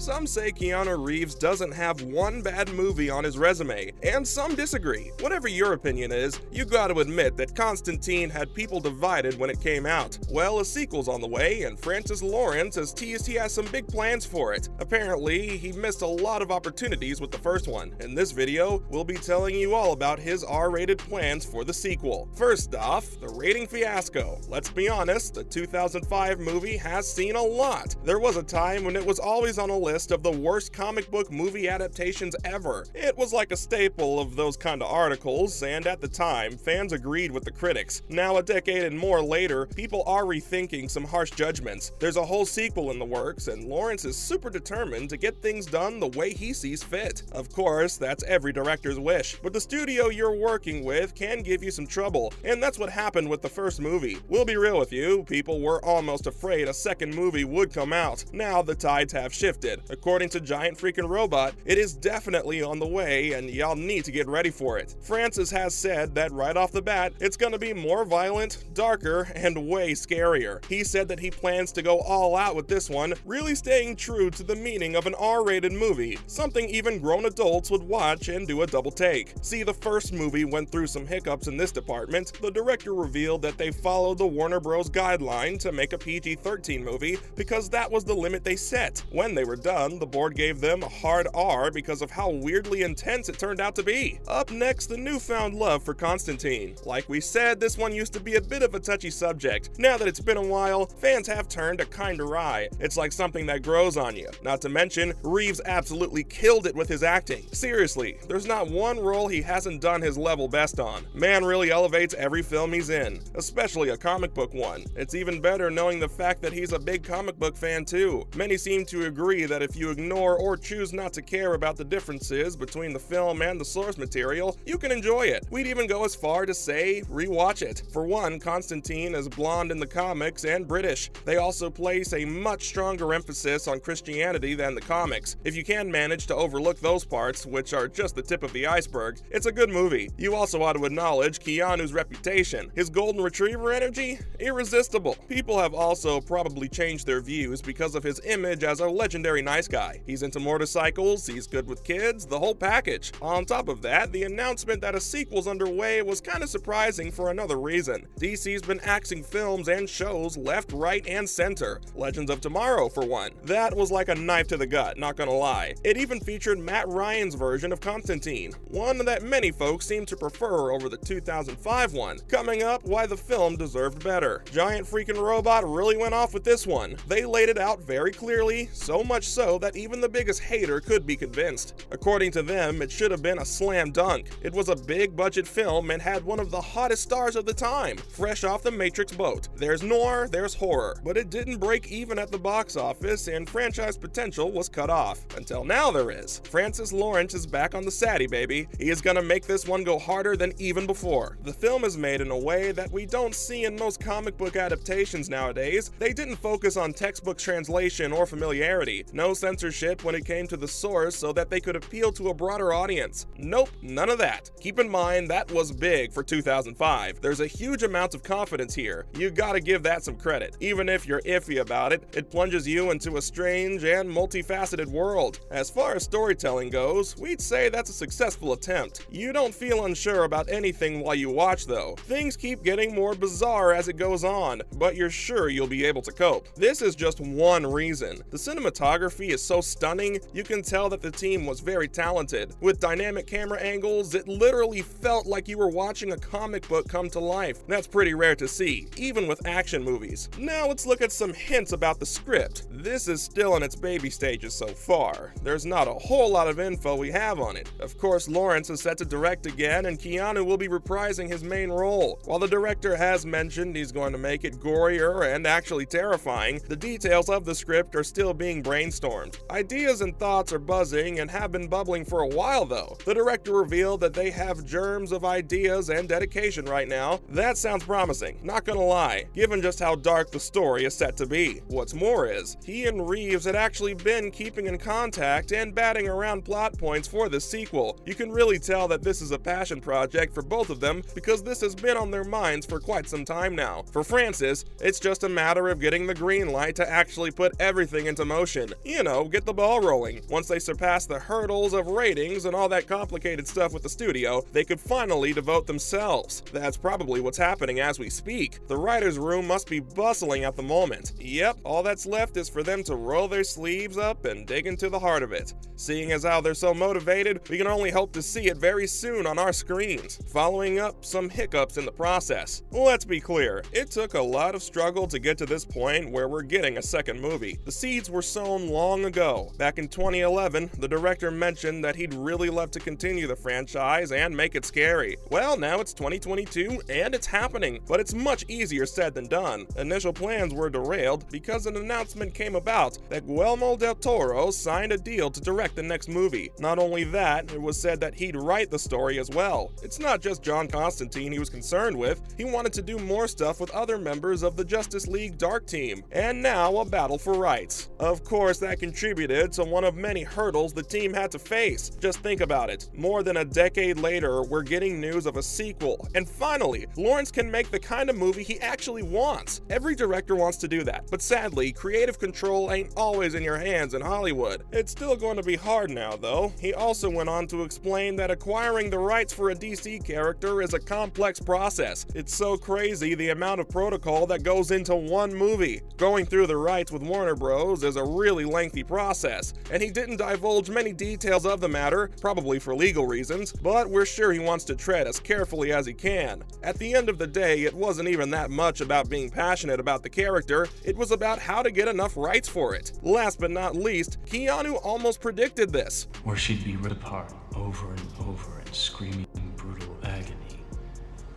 Some say Keanu Reeves doesn't have one bad movie on his resume, and some disagree. Whatever your opinion is, you gotta admit that Constantine had people divided when it came out. Well, a sequel's on the way, and Francis Lawrence has teased he has some big plans for it. Apparently, he missed a lot of opportunities with the first one. In this video, we'll be telling you all about his R-rated plans for the sequel. First off, the rating fiasco. Let's be honest, the 2005 movie has seen a lot. There was a time when it was always on a list of the worst comic book movie adaptations ever. It was like a staple of those kind of articles, and at the time, fans agreed with the critics. Now, a decade and more later, people are rethinking some harsh judgments. There's a whole sequel in the works, and Lawrence is super determined to get things done the way he sees fit. Of course, that's every director's wish, but the studio you're working with can give you some trouble, and that's what happened with the first movie. We'll be real with you, people were almost afraid a second movie would come out. Now the tides have shifted. According to Giant Freaking Robot, it is definitely on the way, and y'all need to get ready for it. Francis has said that right off the bat, it's gonna be more violent, darker, and way scarier. He said that he plans to go all out with this one, really staying true to the meaning of an R-rated movie, something even grown adults would watch and do a double take. See, the first movie went through some hiccups in this department. The director revealed that they followed the Warner Bros. Guideline to make a PG-13 movie because that was the limit they set. When they were done, the board gave them a hard R because of how weirdly intense it turned out to be. Up next, the newfound love for Constantine. Like we said, this one used to be a bit of a touchy subject. Now that it's been a while, fans have turned a kinder eye. It's like something that grows on you. Not to mention, Reeves absolutely killed it with his acting. Seriously, there's not one role he hasn't done his level best on. Man really elevates every film he's in, especially a comic book one. It's even better knowing the fact that he's a big comic book fan too. Many seem to agree that if you ignore or choose not to care about the differences between the film and the source material, you can enjoy it. We'd even go as far to say, rewatch it. For one, Constantine is blonde in the comics and British. They also place a much stronger emphasis on Christianity than the comics. If you can manage to overlook those parts, which are just the tip of the iceberg, it's a good movie. You also ought to acknowledge Keanu's reputation. His golden retriever energy? Irresistible. People have also probably changed their views because of his image as a legendary nice guy. He's into motorcycles, he's good with kids, the whole package. On top of that, the announcement that a sequel's underway was kinda surprising for another reason. DC's been axing films and shows left, right, and center. Legends of Tomorrow, for one. That was like a knife to the gut, not gonna lie. It even featured Matt Ryan's version of Constantine, one that many folks seem to prefer over the 2005 one. Coming up, why the film deserved better. Giant Freaking Robot really went off with this one. They laid it out very clearly, so much so that even the biggest hater could be convinced. According to them, it should have been a slam dunk. It was a big budget film and had one of the hottest stars of the time, fresh off the Matrix boat. There's noir, there's horror, but it didn't break even at the box office and franchise potential was cut off. Until now there is. Francis Lawrence is back on the Sadie, baby. He is gonna make this one go harder than even before. The film is made in a way that we don't see in most comic book adaptations nowadays. They didn't focus on textbook translation or familiarity. No censorship when it came to the source so that they could appeal to a broader audience. Nope, none of that. Keep in mind that was big for 2005. There's a huge amount of confidence here. You gotta give that some credit. Even if you're iffy about it, it plunges you into a strange and multifaceted world. As far as storytelling goes, we'd say that's a successful attempt. You don't feel unsure about anything while you watch though. Things keep getting more bizarre as it goes on, but you're sure you'll be able to cope. This is just one reason. The cinematography is so stunning, you can tell that the team was very talented. With dynamic camera angles, it literally felt like you were watching a comic book come to life. That's pretty rare to see, even with action movies. Now let's look at some hints about the script. This is still in its baby stages so far. There's not a whole lot of info we have on it. Of course, Lawrence is set to direct again, and Keanu will be reprising his main role. While the director has mentioned he's going to make it gorier and actually terrifying, the details of the script are still being brainstormed. Ideas and thoughts are buzzing and have been bubbling for a while though. The director revealed that they have germs of ideas and dedication right now. That sounds promising, not gonna lie, given just how dark the story is set to be. What's more is, he and Reeves had actually been keeping in contact and batting around plot points for this sequel. You can really tell that this is a passion project for both of them because this has been on their minds for quite some time now. For Francis, it's just a matter of getting the green light to actually put everything into motion. get the ball rolling. Once they surpass the hurdles of ratings and all that complicated stuff with the studio, they could finally devote themselves. That's probably what's happening as we speak. The writer's room must be bustling at the moment. Yep, all that's left is for them to roll their sleeves up and dig into the heart of it. Seeing as how they're so motivated, we can only hope to see it very soon on our screens, following up some hiccups in the process. Let's be clear, it took a lot of struggle to get to this point where we're getting a second movie. The seeds were sown long ago. Back in 2011, the director mentioned that he'd really love to continue the franchise and make it scary. Well, now it's 2022 and it's happening, but it's much easier said than done. Initial plans were derailed because an announcement came about that Guillermo del Toro signed a deal to direct the next movie. Not only that, it was said that he'd write the story as well. It's not just John Constantine he was concerned with, he wanted to do more stuff with other members of the Justice League Dark Team, and now a battle for rights. Of course, that contributed to one of many hurdles the team had to face. Just think about it. More than a decade later, we're getting news of a sequel, and finally, Lawrence can make the kind of movie he actually wants. Every director wants to do that, but sadly, creative control ain't always in your hands in Hollywood. It's still going to be hard now, though. He also went on to explain that acquiring the rights for a DC character is a complex process. It's so crazy the amount of protocol that goes into one movie. Going through the rights with Warner Bros. Is a really lengthy process, and he didn't divulge many details of the matter, probably for legal reasons, but we're sure he wants to tread as carefully as he can. At the end of the day, it wasn't even that much about being passionate about the character, it was about how to get enough rights for it. Last but not least, Keanu almost predicted this. Where she'd be ripped apart over and over in screaming brutal agony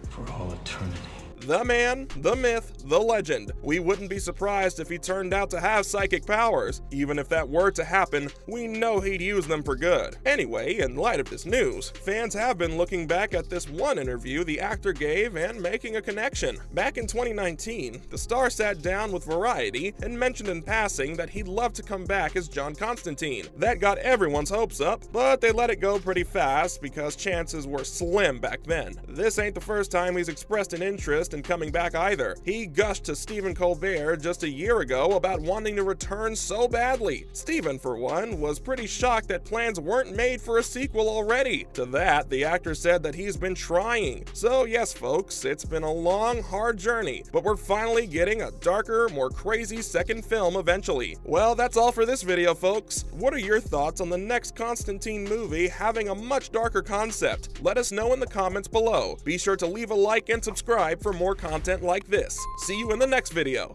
for all eternity. The man, the myth, the legend. We wouldn't be surprised if he turned out to have psychic powers. Even if that were to happen, we know he'd use them for good. Anyway, in light of this news, fans have been looking back at this one interview the actor gave and making a connection. Back in 2019, the star sat down with Variety and mentioned in passing that he'd love to come back as John Constantine. That got everyone's hopes up, but they let it go pretty fast because chances were slim back then. This ain't the first time he's expressed an interest in coming back either. He gushed to Stephen Colbert just a year ago about wanting to return so badly. Stephen, for one, was pretty shocked that plans weren't made for a sequel already. To that, the actor said that he's been trying. So yes, folks, it's been a long, hard journey, but we're finally getting a darker, more crazy second film eventually. Well, that's all for this video, folks. What are your thoughts on the next Constantine movie having a much darker concept? Let us know in the comments below. Be sure to leave a like and subscribe for more content like this. See you in the next video.